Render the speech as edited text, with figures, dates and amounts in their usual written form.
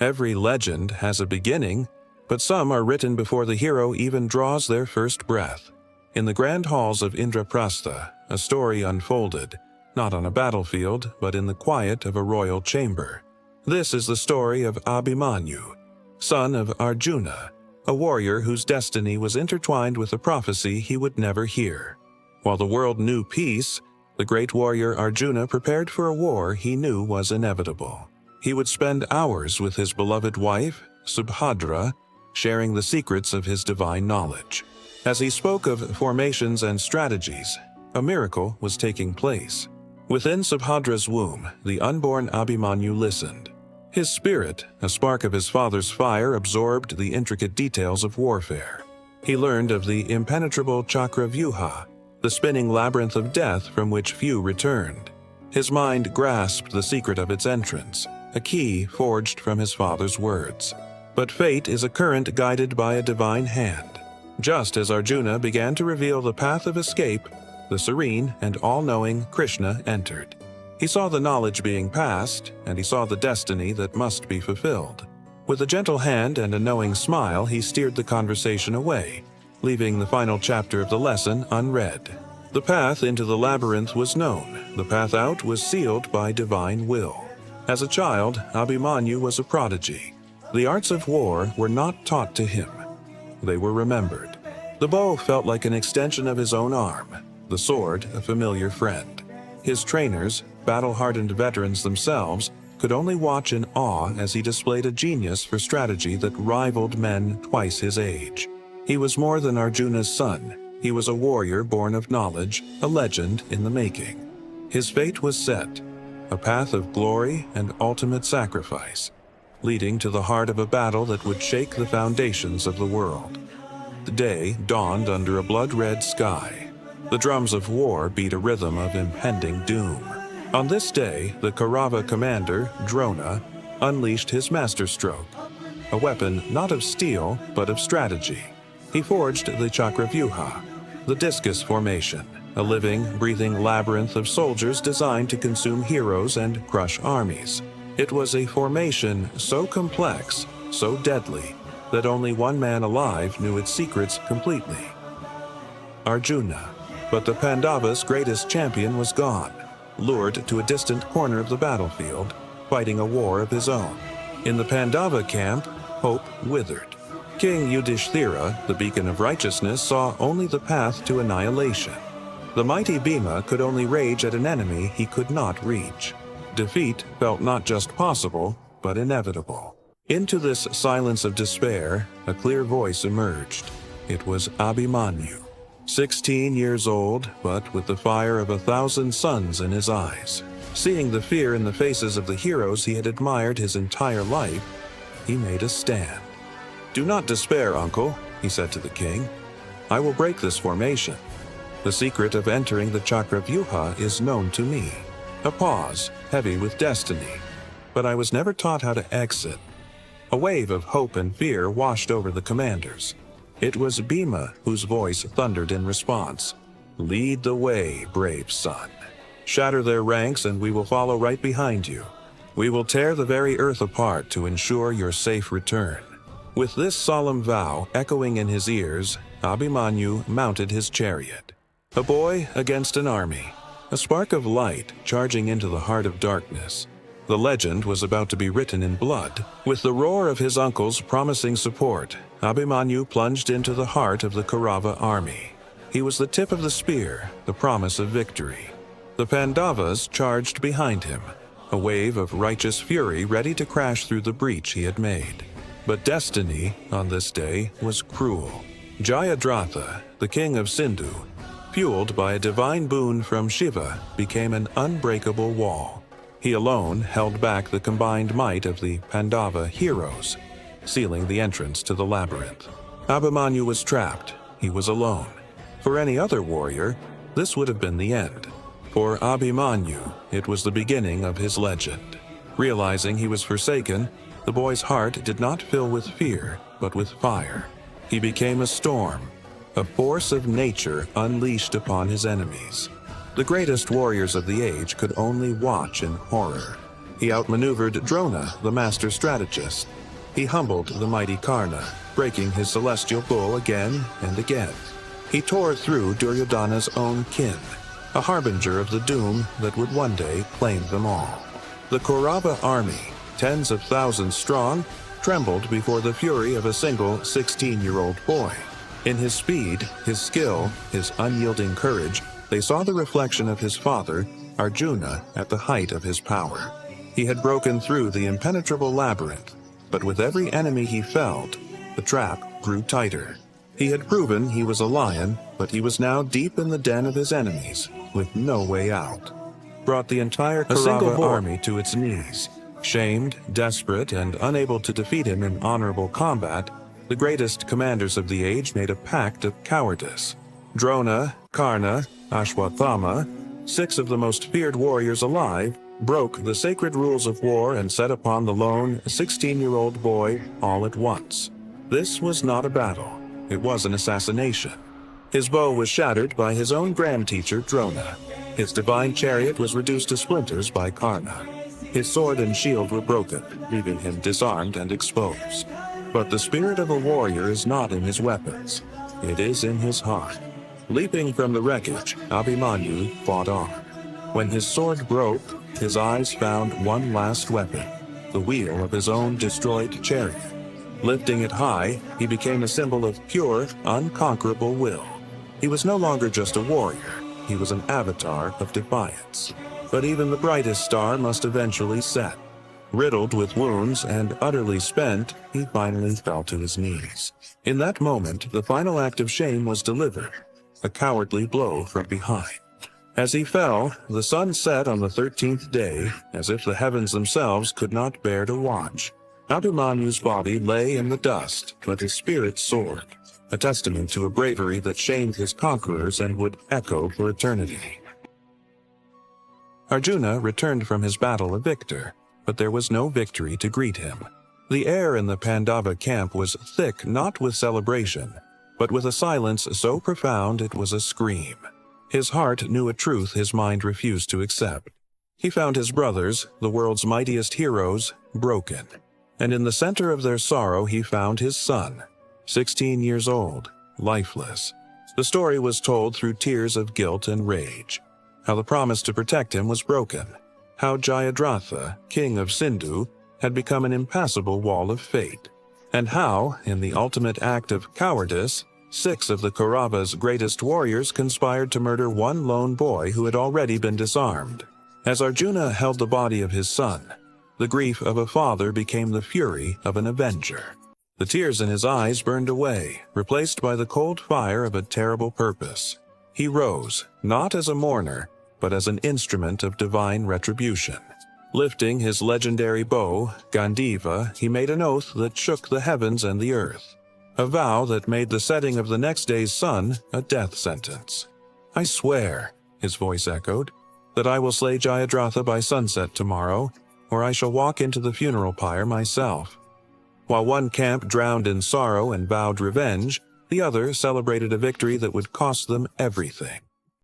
Every legend has a beginning, but some are written before the hero even draws their first breath. In the grand halls of Indraprastha, a story unfolded, not on a battlefield, but in the quiet of a royal chamber. This is the story of Abhimanyu, son of Arjuna, a warrior whose destiny was intertwined with a prophecy he would never hear. While the world knew peace, the great warrior Arjuna prepared for a war he knew was inevitable. He would spend hours with his beloved wife, Subhadra, sharing the secrets of his divine knowledge. As he spoke of formations and strategies, a miracle was taking place. Within Subhadra's womb, the unborn Abhimanyu listened. His spirit, a spark of his father's fire, absorbed the intricate details of warfare. He learned of the impenetrable Chakravyuha, the spinning labyrinth of death from which few returned. His mind grasped the secret of its entrance, a key forged from his father's words. But fate is a current guided by a divine hand. Just as Arjuna began to reveal the path of escape, the serene and all-knowing Krishna entered. He saw the knowledge being passed, and he saw the destiny that must be fulfilled. With a gentle hand and a knowing smile, he steered the conversation away, leaving the final chapter of the lesson unread. The path into the labyrinth was known. The path out was sealed by divine will. As a child, Abhimanyu was a prodigy. The arts of war were not taught to him. They were remembered. The bow felt like an extension of his own arm, the sword a familiar friend. His trainers, battle-hardened veterans themselves, could only watch in awe as he displayed a genius for strategy that rivaled men twice his age. He was more than Arjuna's son. He was a warrior born of knowledge, a legend in the making. His fate was set, a path of glory and ultimate sacrifice, leading to the heart of a battle that would shake the foundations of the world. The day dawned under a blood-red sky. The drums of war beat a rhythm of impending doom. On this day, the Kaurava commander, Drona, unleashed his masterstroke, a weapon not of steel, but of strategy. He forged the Chakravyuha, the discus formation, a living, breathing labyrinth of soldiers designed to consume heroes and crush armies. It was a formation so complex, so deadly, that only one man alive knew its secrets completely: Arjuna. But the Pandavas' greatest champion was gone, lured to a distant corner of the battlefield, fighting a war of his own. In the Pandava camp, hope withered. King Yudhishthira, the beacon of righteousness, saw only the path to annihilation. The mighty Bhima could only rage at an enemy he could not reach. Defeat felt not just possible, but inevitable. Into this silence of despair, a clear voice emerged. It was Abhimanyu. 16 years old, but with the fire of 1,000 suns in his eyes. Seeing the fear in the faces of the heroes he had admired his entire life, he made a stand. "Do not despair, uncle," he said to the king. "I will break this formation. The secret of entering the Chakravyuha is known to me." A pause, heavy with destiny. But I was never taught how to exit. A wave of hope and fear washed over the commanders. It was Bhima whose voice thundered in response. "Lead the way, brave son. Shatter their ranks and we will follow right behind you. We will tear the very earth apart to ensure your safe return." With this solemn vow echoing in his ears, Abhimanyu mounted his chariot. A boy against an army, a spark of light charging into the heart of darkness. The legend was about to be written in blood. With the roar of his uncles promising support, Abhimanyu plunged into the heart of the Kaurava army. He was the tip of the spear, the promise of victory. The Pandavas charged behind him, a wave of righteous fury ready to crash through the breach he had made. But destiny, on this day, was cruel. Jayadratha, the king of Sindhu, fueled by a divine boon from Shiva, became an unbreakable wall. He alone held back the combined might of the Pandava heroes, sealing the entrance to the labyrinth. Abhimanyu was trapped. He was alone. For any other warrior, this would have been the end. For Abhimanyu, it was the beginning of his legend. Realizing he was forsaken, the boy's heart did not fill with fear, but with fire. He became a storm, a force of nature unleashed upon his enemies. The greatest warriors of the age could only watch in horror. He outmaneuvered Drona, the master strategist. He humbled the mighty Karna, breaking his celestial bull again and again. He tore through Duryodhana's own kin, a harbinger of the doom that would one day claim them all. The Kaurava army, tens of thousands strong, trembled before the fury of a single 16-year-old boy. In his speed, his skill, his unyielding courage, they saw the reflection of his father, Arjuna, at the height of his power. He had broken through the impenetrable labyrinth, but with every enemy he felled, the trap grew tighter. He had proven he was a lion, but he was now deep in the den of his enemies, with no way out. Brought the entire Kaurava army to its knees. Shamed, desperate, and unable to defeat him in honorable combat, the greatest commanders of the age made a pact of cowardice. Drona, Karna, Ashwatthama, 6 of the most feared warriors alive, broke the sacred rules of war and set upon the lone 16-year-old boy all at once. This was not a battle. It was an assassination. His bow was shattered by his own grand teacher, Drona. His divine chariot was reduced to splinters by Karna. His sword and shield were broken, leaving him disarmed and exposed. But the spirit of a warrior is not in his weapons. It is in his heart. Leaping from the wreckage, Abhimanyu fought on. When his sword broke, his eyes found one last weapon, the wheel of his own destroyed chariot. Lifting it high, he became a symbol of pure, unconquerable will. He was no longer just a warrior. He was an avatar of defiance. But even the brightest star must eventually set. Riddled with wounds and utterly spent, he finally fell to his knees. In that moment, the final act of shame was delivered, a cowardly blow from behind. As he fell, the sun set on the 13th day, as if the heavens themselves could not bear to watch. Abhimanyu's body lay in the dust, but his spirit soared, a testament to a bravery that shamed his conquerors and would echo for eternity. Arjuna returned from his battle a victor, but there was no victory to greet him. The air in the Pandava camp was thick not with celebration, but with a silence so profound it was a scream. His heart knew a truth his mind refused to accept. He found his brothers, the world's mightiest heroes, broken. And in the center of their sorrow he found his son, 16 years old, lifeless. The story was told through tears of guilt and rage. How the promise to protect him was broken. How Jayadratha, king of Sindhu, had become an impassable wall of fate. And how, in the ultimate act of cowardice, 6 of the Kaurava's greatest warriors conspired to murder one lone boy who had already been disarmed. As Arjuna held the body of his son, the grief of a father became the fury of an avenger. The tears in his eyes burned away, replaced by the cold fire of a terrible purpose. He rose, not as a mourner, but as an instrument of divine retribution. Lifting his legendary bow, Gandiva, he made an oath that shook the heavens and the earth. A vow that made the setting of the next day's sun a death sentence. "I swear," his voice echoed, "that I will slay Jayadratha by sunset tomorrow, or I shall walk into the funeral pyre myself." While one camp drowned in sorrow and vowed revenge, the other celebrated a victory that would cost them everything.